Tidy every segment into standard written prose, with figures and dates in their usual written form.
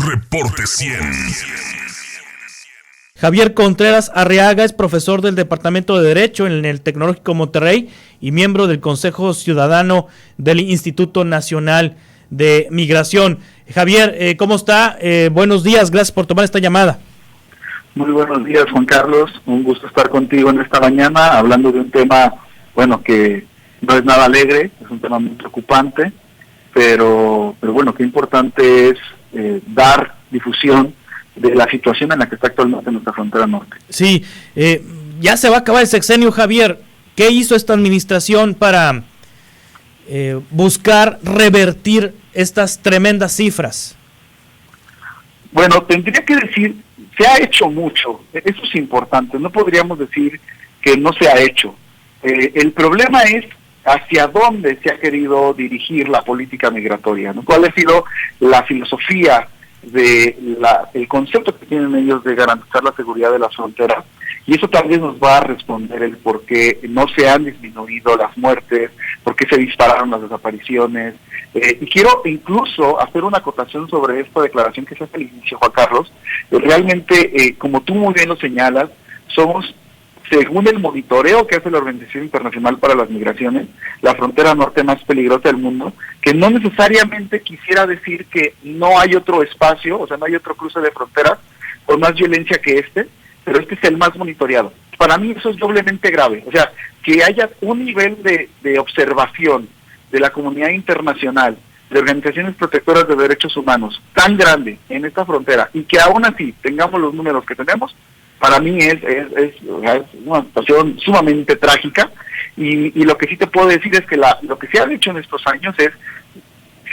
Reporte 100. Javier Contreras Arriaga es profesor del Departamento de Derecho en el Tecnológico Monterrey y miembro del Consejo Ciudadano del Instituto Nacional de Migración. Javier, ¿cómo está? Buenos días, gracias por tomar esta llamada. Muy buenos días, Juan Carlos. Un gusto estar contigo en esta mañana hablando de un tema, bueno, que no es nada alegre, es un tema muy preocupante, pero bueno, qué importante es dar difusión de la situación en la que está actualmente nuestra frontera norte. Sí, ya se va a acabar el sexenio, Javier. ¿Qué hizo esta administración para buscar revertir estas tremendas cifras? Bueno, tendría que decir, se ha hecho mucho, eso es importante, no podríamos decir que no se ha hecho. El problema es hacia dónde se ha querido dirigir la política migratoria, ¿no? ¿Cuál ha sido la filosofía el concepto que tienen ellos de garantizar la seguridad de las fronteras? Y eso también nos va a responder el por qué no se han disminuido las muertes, por qué se dispararon las desapariciones. Y quiero incluso hacer una acotación sobre esta declaración que se hace al inicio, Juan Carlos. Realmente, como tú muy bien lo señalas, somos, según el monitoreo que hace la Organización Internacional para las Migraciones, la frontera norte más peligrosa del mundo, que no necesariamente quisiera decir que no hay otro espacio, o sea, no hay otro cruce de fronteras con más violencia que este, pero este es el más monitoreado. Para mí eso es doblemente grave, o sea, que haya un nivel de observación de la comunidad internacional, de organizaciones protectoras de derechos humanos, tan grande en esta frontera, y que aún así tengamos los números que tenemos, para mí es una situación sumamente trágica, y lo que sí te puedo decir es que lo que se ha hecho en estos años es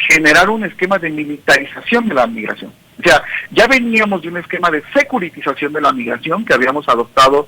generar un esquema de militarización de la migración. O sea, ya veníamos de un esquema de securitización de la migración que habíamos adoptado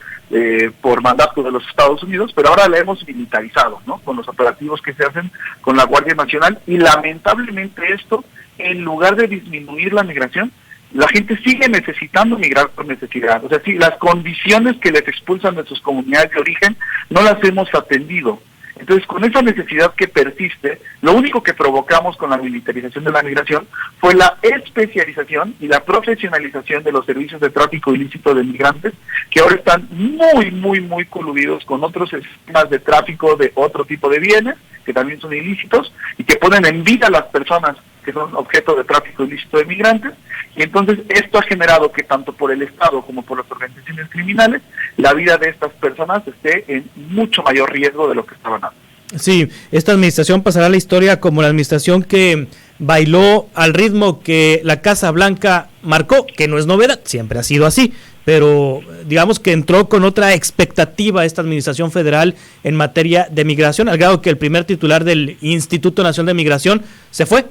por mandato de los Estados Unidos, pero ahora la hemos militarizado, ¿no? Con los operativos que se hacen con la Guardia Nacional, y lamentablemente esto, en lugar de disminuir la migración, la gente sigue necesitando migrar por necesidad. O sea, sí, las condiciones que les expulsan de sus comunidades de origen no las hemos atendido. Entonces, con esa necesidad que persiste, lo único que provocamos con la militarización de la migración fue la especialización y la profesionalización de los servicios de tráfico ilícito de migrantes, que ahora están muy coludidos con otros sistemas de tráfico de otro tipo de bienes, que también son ilícitos, y que ponen en vida a las personas que son objeto de tráfico ilícito de migrantes. Y entonces esto ha generado que tanto por el Estado como por las organizaciones criminales, la vida de estas personas esté en mucho mayor riesgo de lo que estaban antes. Sí, esta administración pasará a la historia como la administración que bailó al ritmo que la Casa Blanca marcó, que no es novedad, siempre ha sido así, pero digamos que entró con otra expectativa esta administración federal en materia de migración, al grado que el primer titular del Instituto Nacional de Migración se fue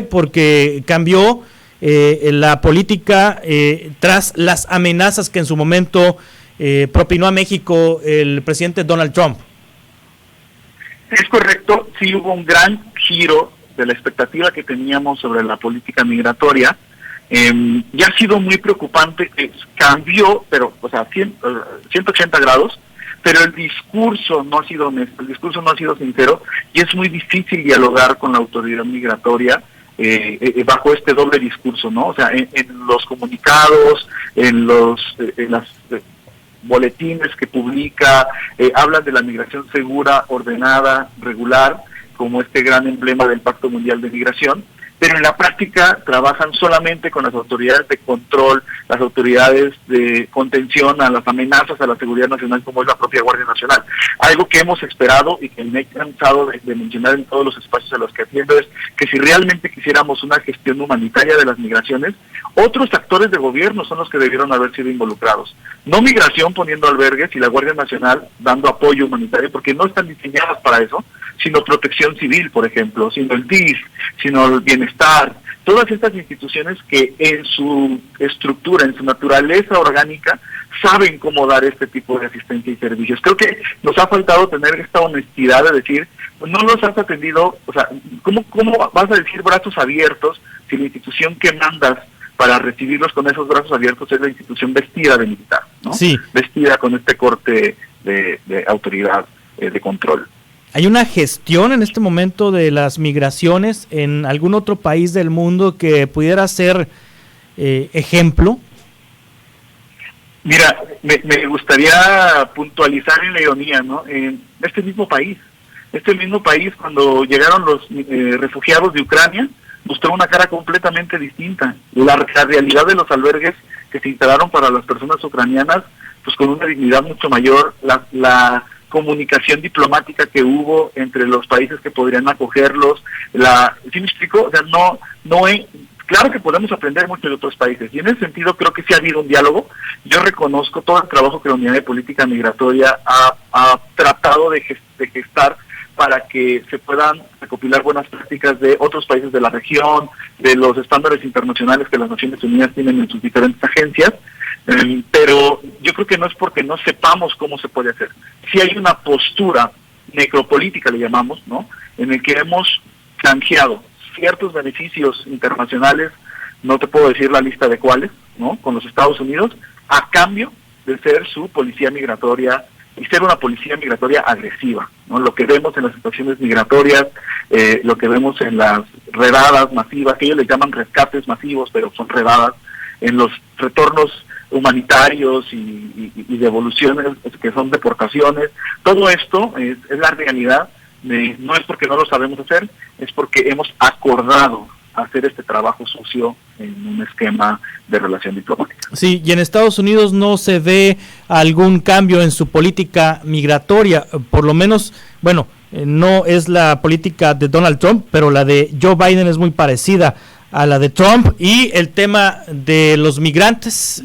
porque cambió la política tras las amenazas que en su momento propinó a México el presidente Donald Trump. Es correcto, sí hubo un gran giro de la expectativa que teníamos sobre la política migratoria. Ya ha sido muy preocupante, cambió, pero, o sea, 180 grados, pero el discurso no ha sido honesto, el discurso no ha sido sincero, y es muy difícil dialogar con la autoridad migratoria bajo este doble discurso, ¿no? O sea, en los comunicados, en las boletines que publica, hablan de la migración segura, ordenada, regular, como este gran emblema del Pacto Mundial de Migración, pero en la práctica trabajan solamente con las autoridades de control, las autoridades de contención a las amenazas a la seguridad nacional, como es la propia Guardia Nacional. Algo que hemos esperado y que me he cansado de mencionar en todos los espacios a los que atiendo es que si realmente quisiéramos una gestión humanitaria de las migraciones, otros actores de gobierno son los que debieron haber sido involucrados. No migración poniendo albergues y la Guardia Nacional dando apoyo humanitario, porque no están diseñadas para eso, sino protección civil, por ejemplo, sino el DIF, sino el bienestar, todas estas instituciones que en su estructura, en su naturaleza orgánica, saben cómo dar este tipo de asistencia y servicios. Creo que nos ha faltado tener esta honestidad de decir, no los has atendido, o sea, ¿cómo vas a decir brazos abiertos si la institución que mandas para recibirlos con esos brazos abiertos es la institución vestida de militar, ¿no? Sí. Vestida con este corte de autoridad, de control. ¿Hay una gestión en este momento de las migraciones en algún otro país del mundo que pudiera ser ejemplo? Mira, me gustaría puntualizar en la ironía, ¿no? En este mismo país, cuando llegaron los refugiados de Ucrania, mostró una cara completamente distinta. La realidad de los albergues que se instalaron para las personas ucranianas, pues con una dignidad mucho mayor, la comunicación diplomática que hubo entre los países que podrían acogerlos, ¿sí me explico? O sea, claro que podemos aprender mucho de otros países, y en ese sentido creo que sí ha habido un diálogo. Yo reconozco todo el trabajo que la Unidad de Política Migratoria ha tratado de gestar para que se puedan recopilar buenas prácticas de otros países de la región, de los estándares internacionales que las Naciones Unidas tienen en sus diferentes agencias, pero yo creo que no es porque no sepamos cómo se puede hacer. Sí hay una postura necropolítica, le llamamos, ¿no?, en el que hemos canjeado ciertos beneficios internacionales, no te puedo decir la lista de cuáles, ¿no?, con los Estados Unidos, a cambio de ser su policía migratoria y ser una policía migratoria agresiva, ¿no? Lo que vemos en las situaciones migratorias, lo que vemos en las redadas masivas, que ellos les llaman rescates masivos, pero son redadas, en los retornos humanitarios y devoluciones, que son deportaciones. Todo esto es la realidad. No es porque no lo sabemos hacer, es porque hemos acordado hacer este trabajo sucio en un esquema de relación diplomática. Sí, y en Estados Unidos no se ve algún cambio en su política migratoria, por lo menos, bueno, no es la política de Donald Trump, pero la de Joe Biden es muy parecida a la de Trump, y el tema de los migrantes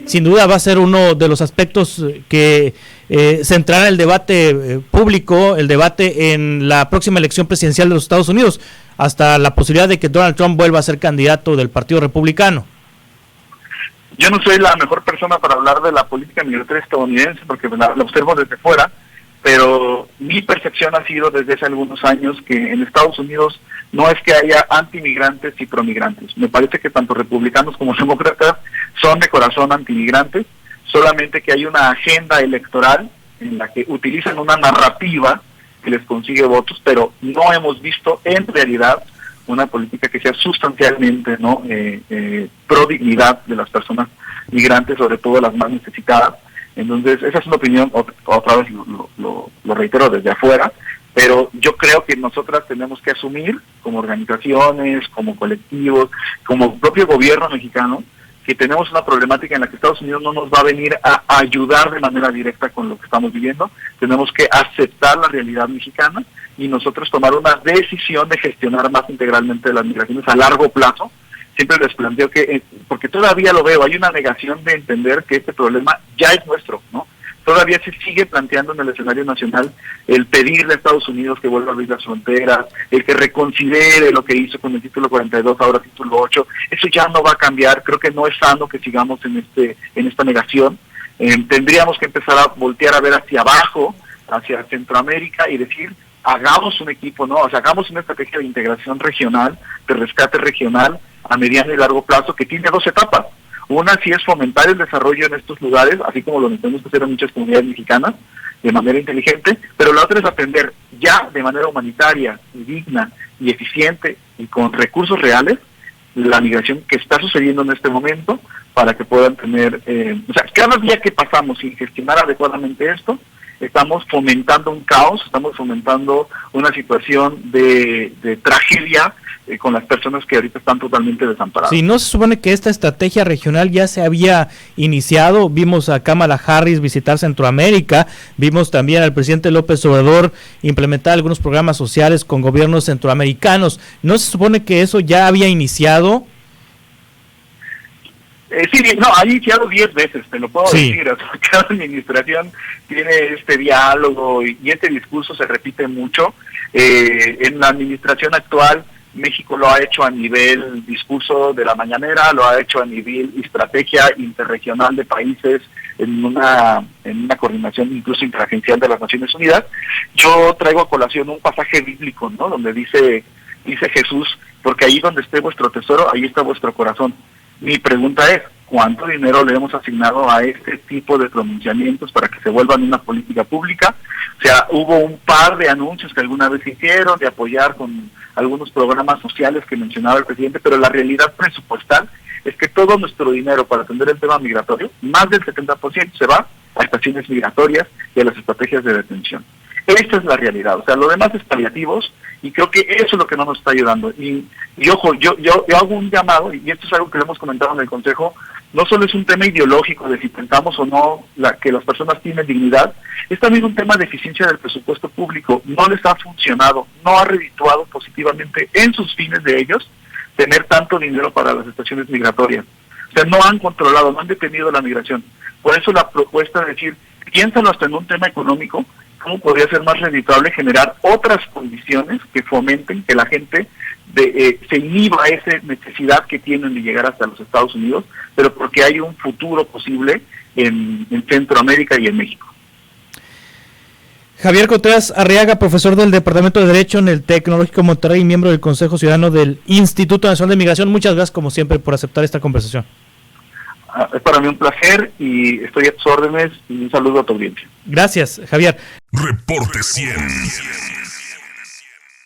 sin duda va a ser uno de los aspectos que centrará el debate público, el debate en la próxima elección presidencial de los Estados Unidos, hasta la posibilidad de que Donald Trump vuelva a ser candidato del Partido Republicano. Yo no soy la mejor persona para hablar de la política migratoria estadounidense porque la observo desde fuera, pero mi percepción ha sido desde hace algunos años que en Estados Unidos no es que haya antimigrantes y promigrantes. Me parece que tanto republicanos como demócratas son de corazón antimigrantes, solamente que hay una agenda electoral en la que utilizan una narrativa que les consigue votos, pero no hemos visto en realidad una política que sea sustancialmente, ¿no?, pro dignidad de las personas migrantes, sobre todo las más necesitadas. Entonces, esa es una opinión, otra vez lo reitero desde afuera, pero yo creo que nosotras tenemos que asumir, como organizaciones, como colectivos, como propio gobierno mexicano, que tenemos una problemática en la que Estados Unidos no nos va a venir a ayudar de manera directa con lo que estamos viviendo. Tenemos que aceptar la realidad mexicana y nosotros tomar una decisión de gestionar más integralmente las migraciones a largo plazo. Siempre les planteo que, porque todavía lo veo, hay una negación de entender que este problema ya es nuestro, ¿no? Todavía se sigue planteando en el escenario nacional el pedirle a Estados Unidos que vuelva a abrir las fronteras, el que reconsidere lo que hizo con el título 42, ahora título 8. Eso ya no va a cambiar. Creo que no es sano que sigamos en esta negación. Tendríamos que empezar a voltear a ver hacia abajo, hacia Centroamérica, y decir, hagamos un equipo, ¿no? O sea, hagamos una estrategia de integración regional, de rescate regional a mediano y largo plazo, que tiene 2 etapas. Una sí es fomentar el desarrollo en estos lugares, así como lo tenemos que hacer en muchas comunidades mexicanas, de manera inteligente, pero la otra es atender ya de manera humanitaria, y digna y eficiente y con recursos reales la migración que está sucediendo en este momento, para que puedan tener, o sea, cada día que pasamos sin gestionar adecuadamente esto, estamos fomentando un caos, estamos fomentando una situación de tragedia con las personas que ahorita están totalmente desamparadas. Sí, ¿no se supone que esta estrategia regional ya se había iniciado? Vimos a Kamala Harris visitar Centroamérica, vimos también al presidente López Obrador implementar algunos programas sociales con gobiernos centroamericanos. ¿No se supone que eso ya había iniciado? Sí, no, ha iniciado 10 veces, te lo puedo decir. O sea, cada administración tiene este diálogo y este discurso se repite mucho. En la administración actual, México lo ha hecho a nivel discurso de la mañanera, lo ha hecho a nivel estrategia interregional de países, en una coordinación incluso interagencial de las Naciones Unidas. Yo traigo a colación un pasaje bíblico, ¿no?, donde dice Jesús, porque ahí donde esté vuestro tesoro, ahí está vuestro corazón. Mi pregunta es, cuánto dinero le hemos asignado a este tipo de pronunciamientos para que se vuelvan una política pública. O sea, hubo un par de anuncios que alguna vez se hicieron de apoyar con algunos programas sociales que mencionaba el presidente, pero la realidad presupuestal es que todo nuestro dinero para atender el tema migratorio, más del 70% se va a estaciones migratorias y a las estrategias de detención. Esta es la realidad, o sea, lo demás es paliativos, y creo que eso es lo que no nos está ayudando. Y ojo, yo hago un llamado, y esto es algo que le hemos comentado en el Consejo, no solo es un tema ideológico de si pensamos o no que las personas tienen dignidad, es también un tema de eficiencia del presupuesto público. No les ha funcionado, no ha redituado positivamente en sus fines de ellos tener tanto dinero para las estaciones migratorias. O sea, no han controlado, no han detenido la migración. Por eso la propuesta de decir, piénsalo hasta en un tema económico, cómo podría ser más redituable generar otras condiciones que fomenten que la gente se inhiba esa necesidad que tienen de llegar hasta los Estados Unidos, pero porque hay un futuro posible en Centroamérica y en México. Javier Contreras Arriaga, profesor del Departamento de Derecho en el Tecnológico Monterrey y miembro del Consejo Ciudadano del Instituto Nacional de Migración. Muchas gracias, como siempre, por aceptar esta conversación. Es para mí un placer y estoy a tus órdenes, y un saludo a tu audiencia. Gracias, Javier. Reporte 100.